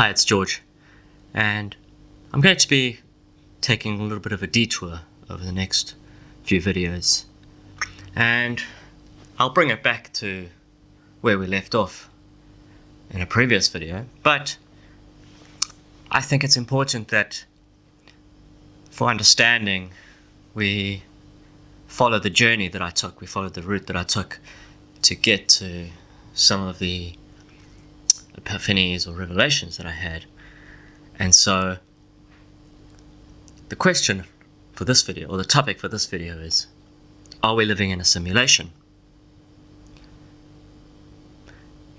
Hi, it's George, and I'm going to be taking a little bit of a detour over the next few videos, and I'll bring it back to where we left off in a previous video, but I think it's important that for understanding we follow the journey that I took, we followed the route that I took to get to some of the epiphanies or revelations that I had. And so the question for this video, or the topic for this video, is, are we living in a simulation?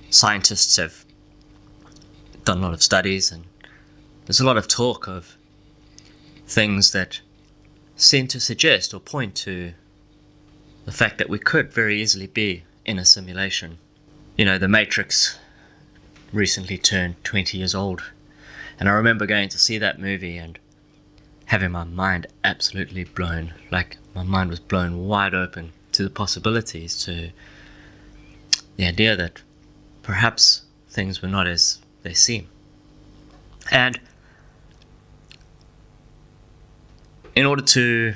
Scientists have done a lot of studies, and there's a lot of talk of things that seem to suggest or point to the fact that we could very easily be in a simulation. You know, The Matrix recently turned 20 years old, and I remember going to see that movie and having my mind absolutely blown. Like, my mind was blown wide open to the possibilities, to the idea that perhaps things were not as they seem. And in order to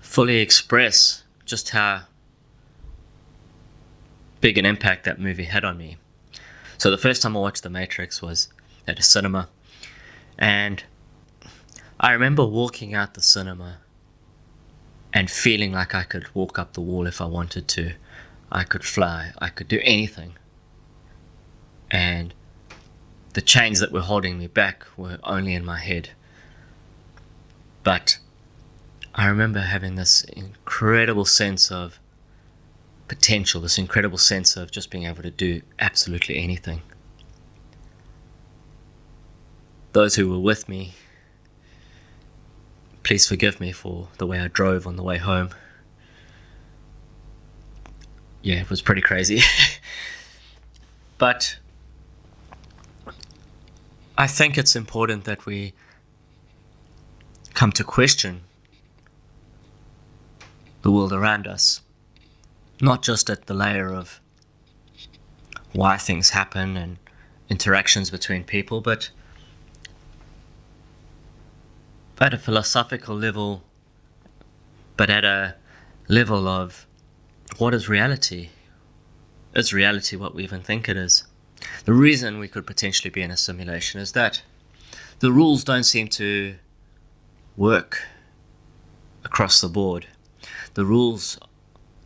fully express just how big an impact that movie had on me, so the first time I watched The Matrix was at a cinema, and I remember walking out the cinema and feeling like I could walk up the wall if I wanted to. I could fly, I could do anything. And the chains that were holding me back were only in my head. But I remember having this incredible sense of potential, this incredible sense of just being able to do absolutely anything. Those who were with me, please forgive me for the way I drove on the way home. Yeah, it was pretty crazy. But I think it's important that we come to question the world around us, not just at the layer of why things happen and interactions between people, but at a philosophical level, but at a level of what is reality? Is reality what we even think it is? The reason we could potentially be in a simulation is that the rules don't seem to work across the board. The rules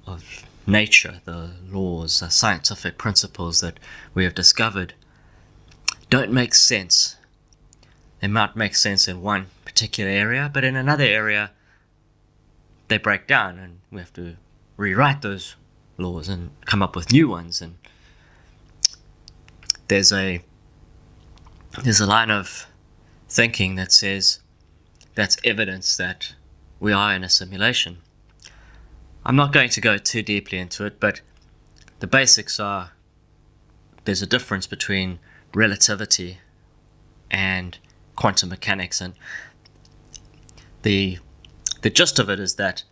of nature, the laws, the scientific principles that we have discovered don't make sense. They might make sense in one particular area, but in another area they break down, and we have to rewrite those laws and come up with new ones. And there's a line of thinking that says that's evidence that we are in a simulation. I'm not going to go too deeply into it, but the basics are there's a difference between relativity and quantum mechanics, and the gist of it is that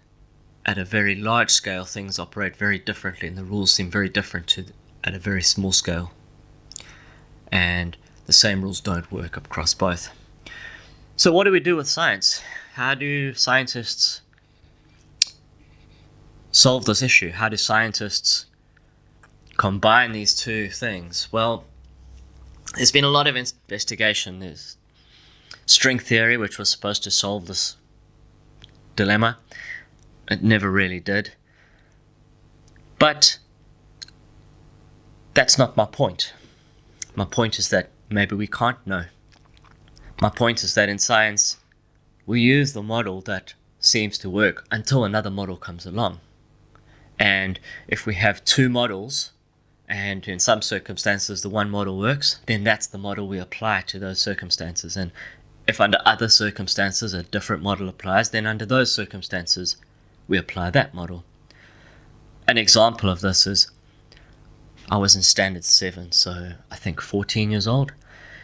at a very large scale things operate very differently, and the rules seem very different to at a very small scale, and the same rules don't work across both. So what do we do with science? How do scientists solve this issue? How do scientists combine these two things? Well, there's been a lot of investigation. There's string theory, which was supposed to solve this dilemma. It never really did. But that's not my point. My point is that maybe we can't know. My point is that in science, we use the model that seems to work until another model comes along. And if we have two models, and in some circumstances the one model works, then that's the model we apply to those circumstances. And if under other circumstances a different model applies, then under those circumstances we apply that model. An example of this is, I was in standard 7, so I think 14 years old,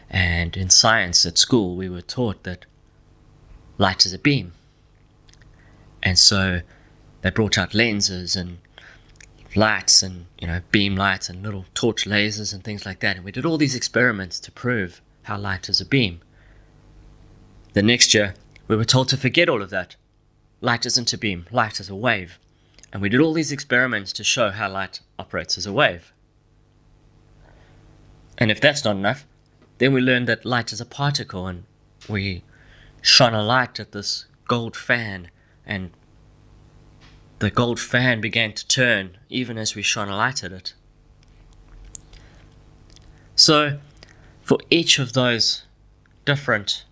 and in science at school we were taught that light is a beam. And so they brought out lenses and lights and, beam lights and little torch lasers and things like that. And we did all these experiments to prove how light is a beam. The next year, we were told to forget all of that. Light isn't a beam, light is a wave. And we did all these experiments to show how light operates as a wave. And if that's not enough, then we learned that light is a particle, and we shone a light at this gold fan, and the gold fan began to turn even as we shone a light at it. So, for each of those different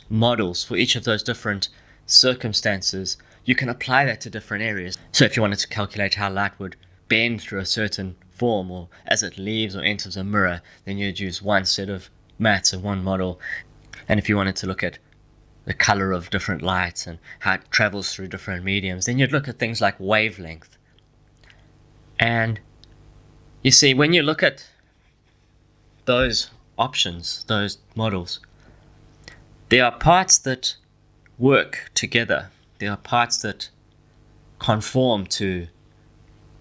models, for each of those different circumstances, you can apply that to different areas. So if you wanted to calculate how light would bend through a certain form, or as it leaves or enters a mirror, then you'd use one set of maths and one model. And if you wanted to look at the color of different lights and how it travels through different mediums, then you'd look at things like wavelength. And you see, when you look at those options, those models, there are parts that work together. There are parts that conform to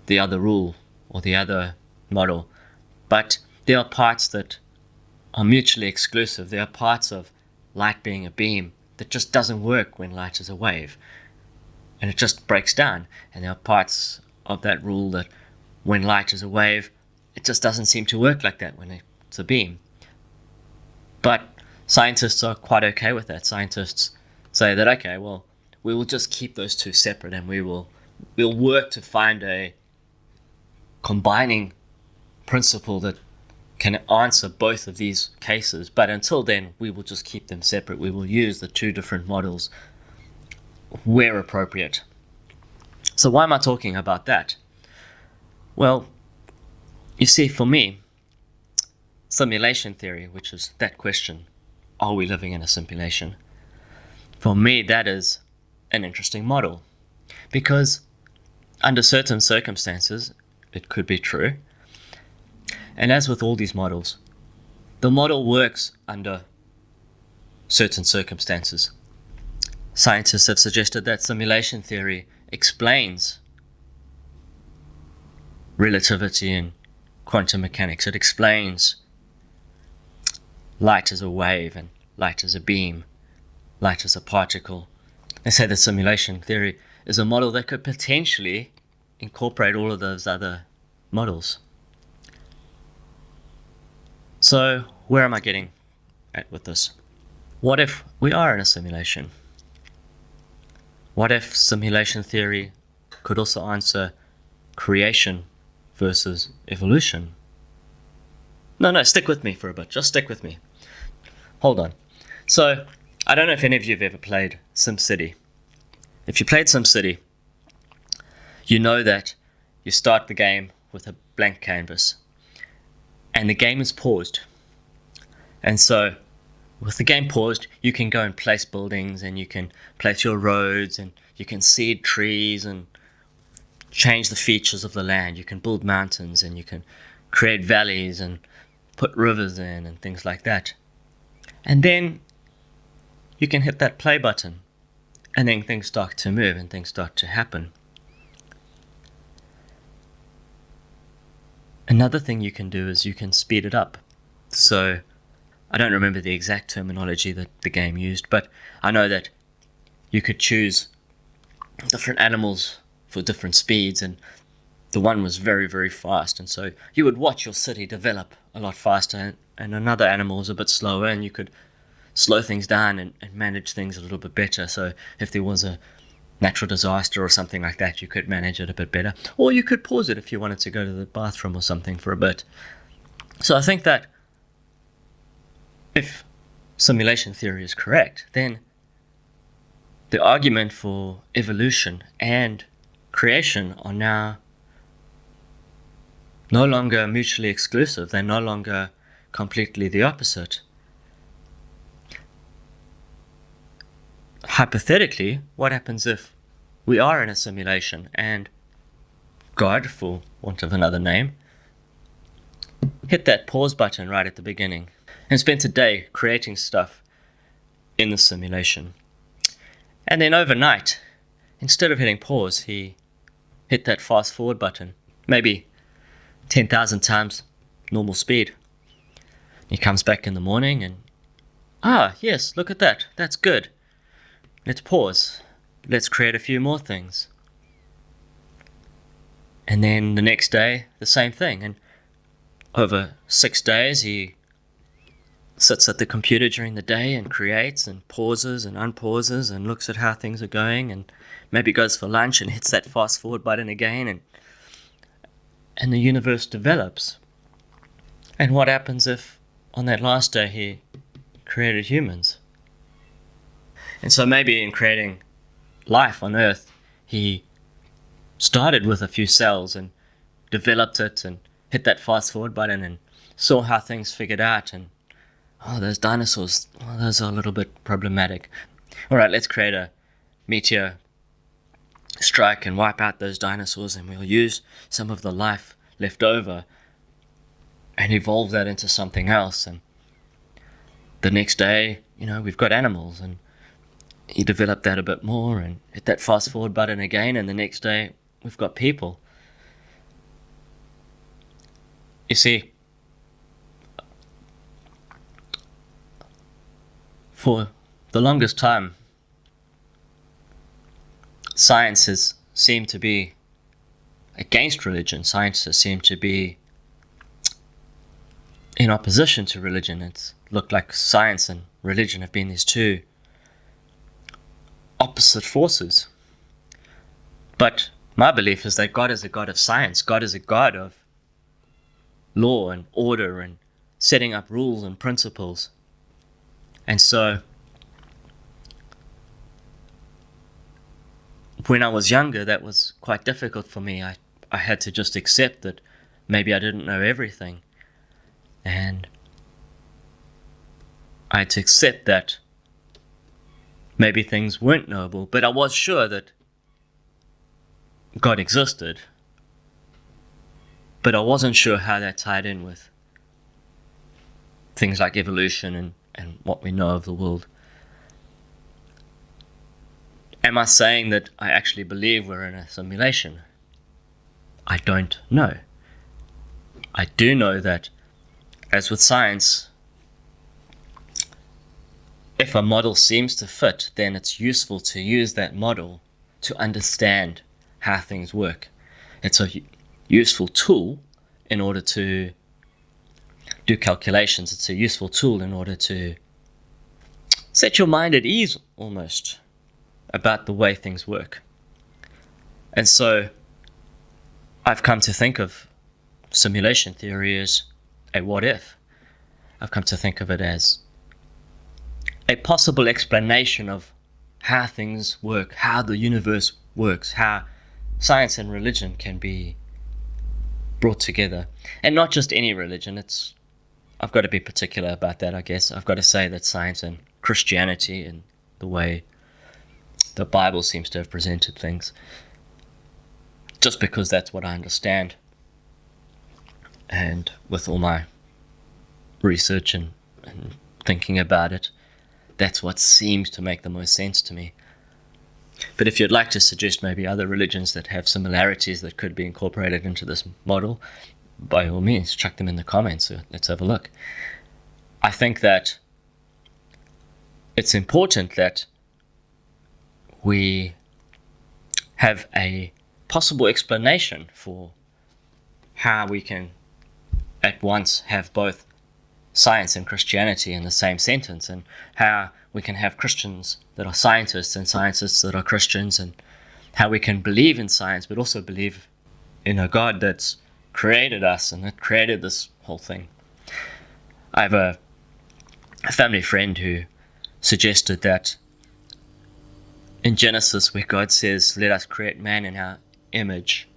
the other rule or the other model, but there are parts that are mutually exclusive. There are parts of light being a beam that just doesn't work when light is a wave, and it just breaks down. And there are parts of that rule that when light is a wave, it just doesn't seem to work like that when it's a beam. But scientists are quite okay with that. Scientists say that, okay, well, we will just keep those two separate, and we'll work to find a combining principle that can answer both of these cases. But until then, we will just keep them separate. We will use the two different models where appropriate. So why am I talking about that? Well, you see, for me, simulation theory, which is that question, are we living in a simulation? For me, that is an interesting model, because under certain circumstances, it could be true. And as with all these models, the model works under certain circumstances. Scientists have suggested that simulation theory explains relativity and quantum mechanics. It explains light as a wave and light as a beam, light as a particle. They say that simulation theory is a model that could potentially incorporate all of those other models. So, where am I getting at with this? What if we are in a simulation? What if simulation theory could also answer creation versus evolution? No, stick with me for a bit. Just stick with me. Hold on. So, I don't know if any of you have ever played SimCity. If you played SimCity, you know that you start the game with a blank canvas, and the game is paused. And so, with the game paused, you can go and place buildings, and you can place your roads, and you can seed trees, and change the features of the land. You can build mountains, and you can create valleys, and put rivers in, and things like that. And then you can hit that play button, and then things start to move, and things start to happen. Another thing you can do is you can speed it up. So, I don't remember the exact terminology that the game used, but I know that you could choose different animals for different speeds, and the one was very, very fast. And so you would watch your city develop a lot faster, and another animal was a bit slower, and you could slow things down and manage things a little bit better. So if there was a natural disaster or something like that, you could manage it a bit better. Or you could pause it if you wanted to go to the bathroom or something for a bit. So I think that if simulation theory is correct, then the argument for evolution and creation are now no longer mutually exclusive. They're no longer completely the opposite. Hypothetically, what happens if we are in a simulation and God, for want of another name, hit that pause button right at the beginning and spent a day creating stuff in the simulation? And then overnight, instead of hitting pause, he hit that fast forward button, maybe 10,000 times normal speed. He comes back in the morning and, yes, look at that. That's good. Let's pause. Let's create a few more things. And then the next day, the same thing. And over 6 days, he sits at the computer during the day and creates and pauses and unpauses and looks at how things are going, and maybe goes for lunch and hits that fast forward button again, and the universe develops. And what happens if on that last day he created humans? And so maybe in creating life on Earth, he started with a few cells and developed it and hit that fast forward button and saw how things figured out, and those dinosaurs, those are a little bit problematic. All right, let's create a meteor strike and wipe out those dinosaurs, and we'll use some of the life left over and evolve that into something else. And the next day, we've got animals, and you develop that a bit more and hit that fast forward button again, and the next day we've got people. You see, for the longest time, science has seemed to be against religion. Scientists seem to be in opposition to religion. It's looked like science and religion have been these two opposite forces. But my belief is that God is a God of science. God is a God of law and order and setting up rules and principles. And so, when I was younger, that was quite difficult for me. I had to just accept that maybe I didn't know everything. And I had to accept that maybe things weren't knowable, but I was sure that God existed. But I wasn't sure how that tied in with things like evolution and what we know of the world. Am I saying that I actually believe we're in a simulation? I don't know. I do know that, as with science, if a model seems to fit, then it's useful to use that model to understand how things work. It's a useful tool in order to do calculations. It's a useful tool in order to set your mind at ease, almost, about the way things work. And so I've come to think of simulation theory as a what if. I've come to think of it as a possible explanation of how things work, how the universe works, how science and religion can be brought together. And not just any religion. I've got to be particular about that, I guess. I've got to say that science and Christianity and the way the Bible seems to have presented things, just because that's what I understand. And with all my research and thinking about it, that's what seems to make the most sense to me. But if you'd like to suggest maybe other religions that have similarities that could be incorporated into this model, by all means, chuck them in the comments. So let's have a look. I think that it's important that we have a possible explanation for how we can at once have both science and Christianity in the same sentence, and how we can have Christians that are scientists and scientists that are Christians, and how we can believe in science but also believe in a God that's created us and that created this whole thing. I have a family friend who suggested that in Genesis, where God says, "Let us create man in our image,"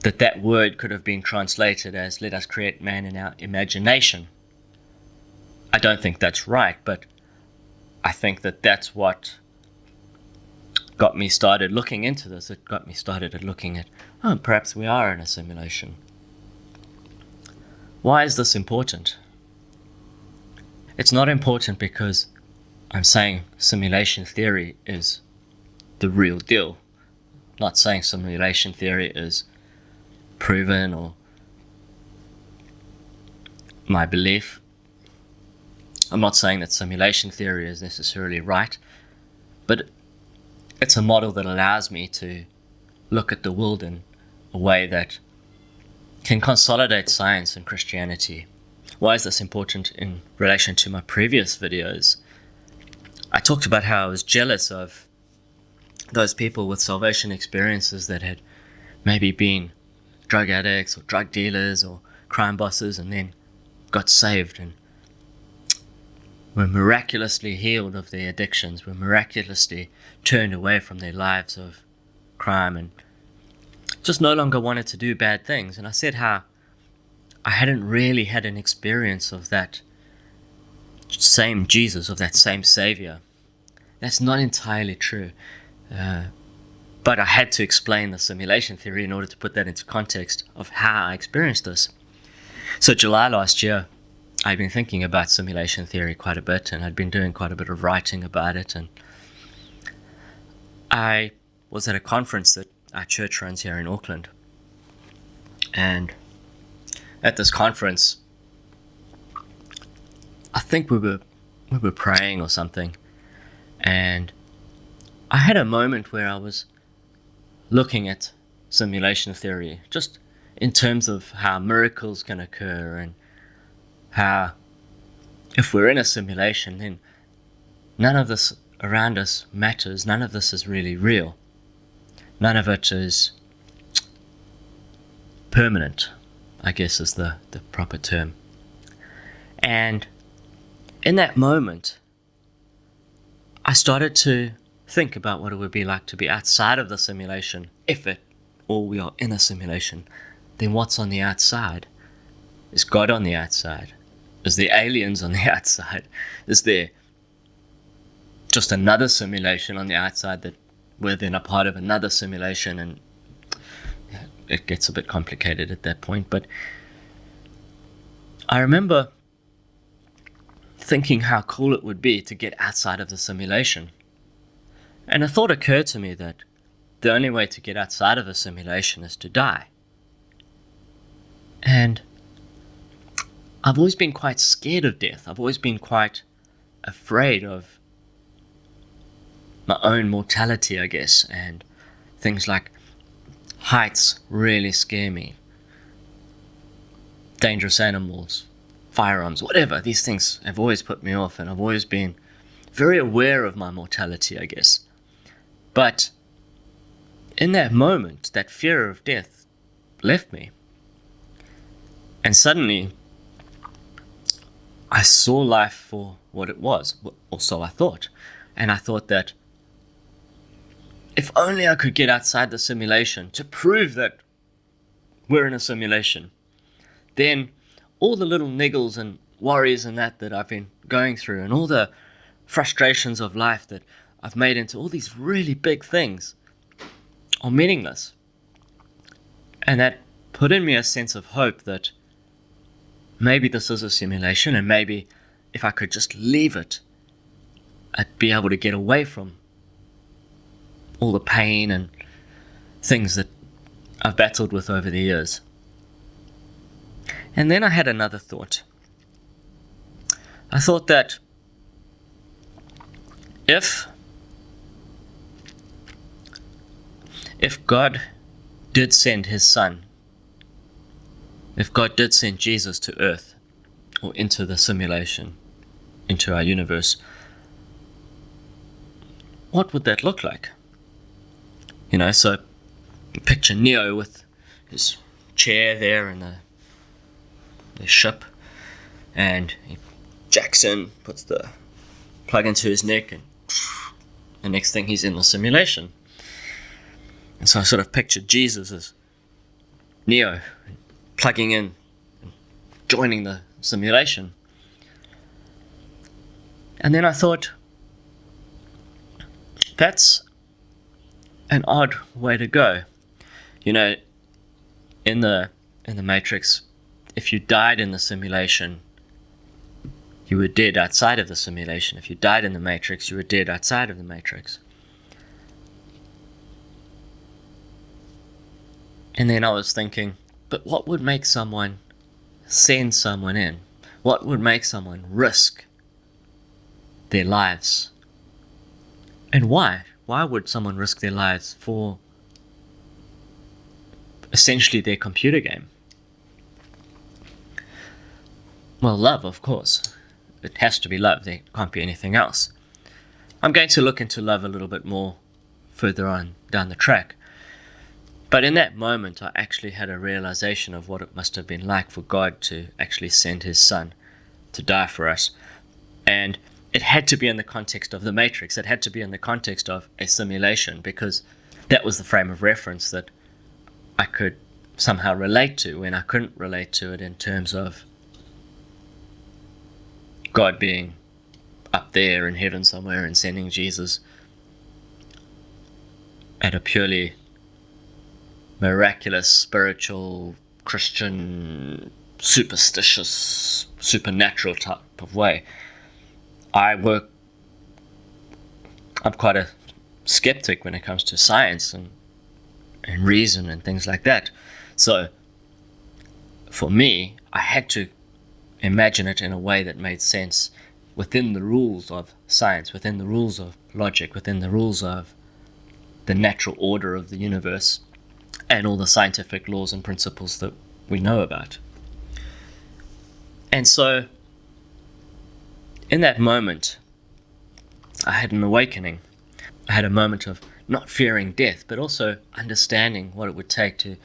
that word could have been translated as, "Let us create man in our imagination." I don't think that's right, but I think that that's what got me started looking into this. It got me started at looking at, perhaps we are in a simulation. Why is this important? It's not important because I'm saying simulation theory is the real deal. I'm not saying simulation theory is proven or my belief. I'm not saying that simulation theory is necessarily right, but it's a model that allows me to look at the world in a way that can consolidate science and Christianity. Why is this important in relation to my previous videos? I talked about how I was jealous of those people with salvation experiences that had maybe been drug addicts or drug dealers or crime bosses and then got saved and were miraculously healed of their addictions, were miraculously turned away from their lives of crime and just no longer wanted to do bad things. And I said how I hadn't really had an experience of that same Jesus, of that same Savior. That's not entirely true. But I had to explain the simulation theory in order to put that into context of how I experienced this. So July last year, I'd been thinking about simulation theory quite a bit, and I'd been doing quite a bit of writing about it. And I was at a conference that our church runs here in Auckland. And at this conference, I think we were praying or something. And I had a moment where I was looking at simulation theory, just in terms of how miracles can occur and how if we're in a simulation, then none of this around us matters. None of this is really real. None of it is permanent, I guess is the proper term. And in that moment, I started to think about what it would be like to be outside of the simulation. If it, or we are in a simulation, then what's on the outside? Is God on the outside? Is there aliens on the outside? Is there just another simulation on the outside that we're then a part of another simulation? And it gets a bit complicated at that point. But I remember thinking how cool it would be to get outside of the simulation. And a thought occurred to me that the only way to get outside of a simulation is to die. And I've always been quite scared of death. I've always been quite afraid of my own mortality, I guess, and things like heights really scare me. Dangerous animals, firearms, whatever, these things have always put me off, and I've always been very aware of my mortality, I guess. But in that moment, that fear of death left me. And suddenly, I saw life for what it was, or so I thought. And I thought that if only I could get outside the simulation to prove that we're in a simulation, then all the little niggles and worries and that I've been going through, and all the frustrations of life that I've made into all these really big things are meaningless. And that put in me a sense of hope that maybe this is a simulation, and maybe if I could just leave it, I'd be able to get away from all the pain and things that I've battled with over the years. And then I had another thought. I thought that if God did send his son, if God did send Jesus to earth or into the simulation, into our universe, what would that look like? You know, so picture Neo with his chair there in the ship, and Jackson puts the plug into his neck, and the next thing he's in the simulation. And so I sort of pictured Jesus as Neo, plugging in, and joining the simulation. And then I thought, that's an odd way to go. You know, in the Matrix, if you died in the simulation, you were dead outside of the simulation. If you died in the Matrix, you were dead outside of the Matrix. And then I was thinking, But what would make someone send someone in? What would make someone risk their lives? And why? Why would someone risk their lives for essentially their computer game? Well, love, of course. It has to be love. There can't be anything else. I'm going to look into love a little bit more further on down the track. But in that moment, I actually had a realization of what it must have been like for God to actually send his son to die for us. And it had to be in the context of the Matrix. It had to be in the context of a simulation, because that was the frame of reference that I could somehow relate to, when I couldn't relate to it in terms of God being up there in heaven somewhere and sending Jesus at a purely miraculous, spiritual, Christian, superstitious, supernatural type of way. I'm quite a skeptic when it comes to science and reason and things like that. So for me, I had to imagine it in a way that made sense within the rules of science, within the rules of logic, within the rules of the natural order of the universe, and all the scientific laws and principles that we know about. And so, in that moment, I had an awakening. I had a moment of not fearing death, but also understanding what it would take to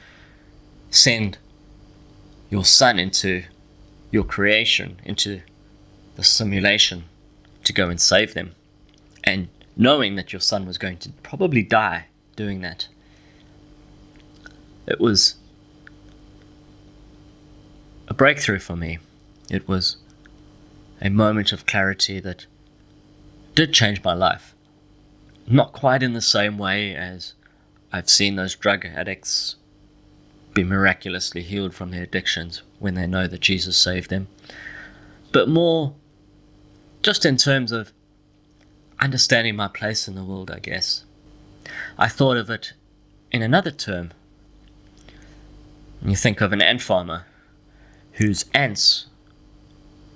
send your son into your creation, into the simulation, to go and save them. And knowing that your son was going to probably die doing that. It was a breakthrough for me. It was a moment of clarity that did change my life. Not quite in the same way as I've seen those drug addicts be miraculously healed from their addictions when they know that Jesus saved them, but more just in terms of understanding my place in the world, I guess. I thought of it in another term. You think of an ant farmer whose ants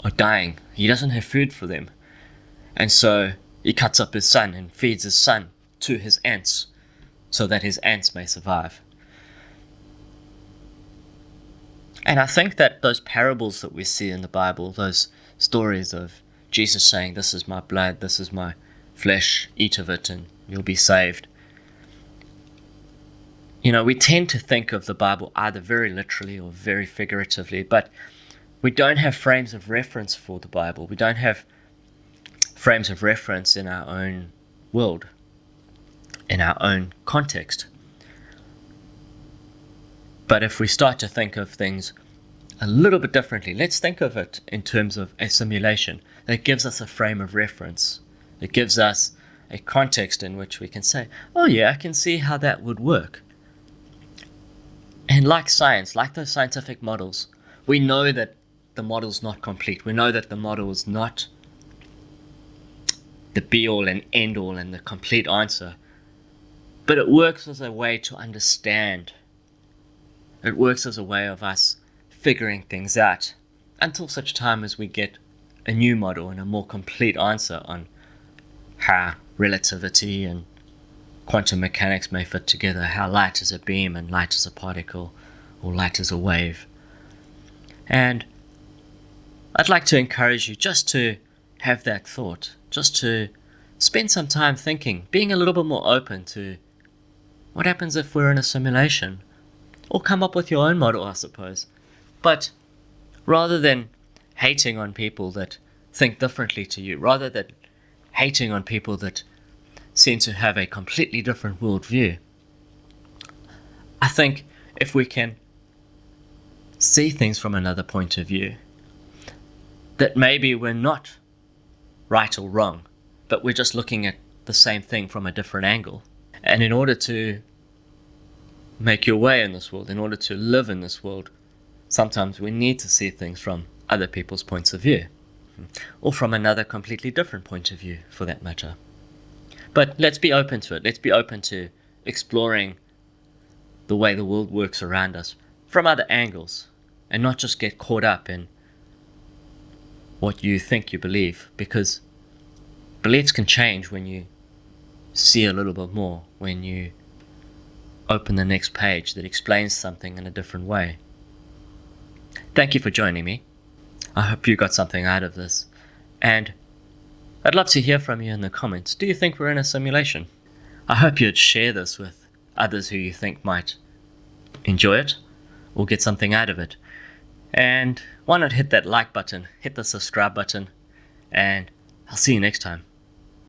are dying. He doesn't have food for them. And so he cuts up his son and feeds his son to his ants so that his ants may survive. And I think that those parables that we see in the Bible, those stories of Jesus saying, "This is my blood, this is my flesh, eat of it and you'll be saved." You know, we tend to think of the Bible either very literally or very figuratively, but we don't have frames of reference for the Bible. We don't have frames of reference in our own world, in our own context. But if we start to think of things a little bit differently, let's think of it in terms of a simulation that gives us a frame of reference. It gives us a context in which we can say, oh yeah, I can see how that would work. And like science, like those scientific models, we know that the model's not complete. We know that the model is not the be-all and end-all and the complete answer. But it works as a way to understand. It works as a way of us figuring things out until such time as we get a new model and a more complete answer on how relativity and quantum mechanics may fit together, how light is a beam and light is a particle, or light is a wave. And I'd like to encourage you just to have that thought, just to spend some time thinking, being a little bit more open to what happens if we're in a simulation, or come up with your own model, I suppose. But rather than hating on people that think differently to you, rather than hating on people that seem to have a completely different worldview, I think if we can see things from another point of view, that maybe we're not right or wrong, but we're just looking at the same thing from a different angle. And in order to make your way in this world, in order to live in this world, sometimes we need to see things from other people's points of view, or from another completely different point of view, for that matter. But let's be open to it. Let's be open to exploring the way the world works around us from other angles and not just get caught up in what you think you believe, because beliefs can change when you see a little bit more, when you open the next page that explains something in a different way. Thank you for joining me. I hope you got something out of this, and I'd love to hear from you in the comments. Do you think we're in a simulation? I hope you'd share this with others who you think might enjoy it or get something out of it. And why not hit that like button, hit the subscribe button, and I'll see you next time.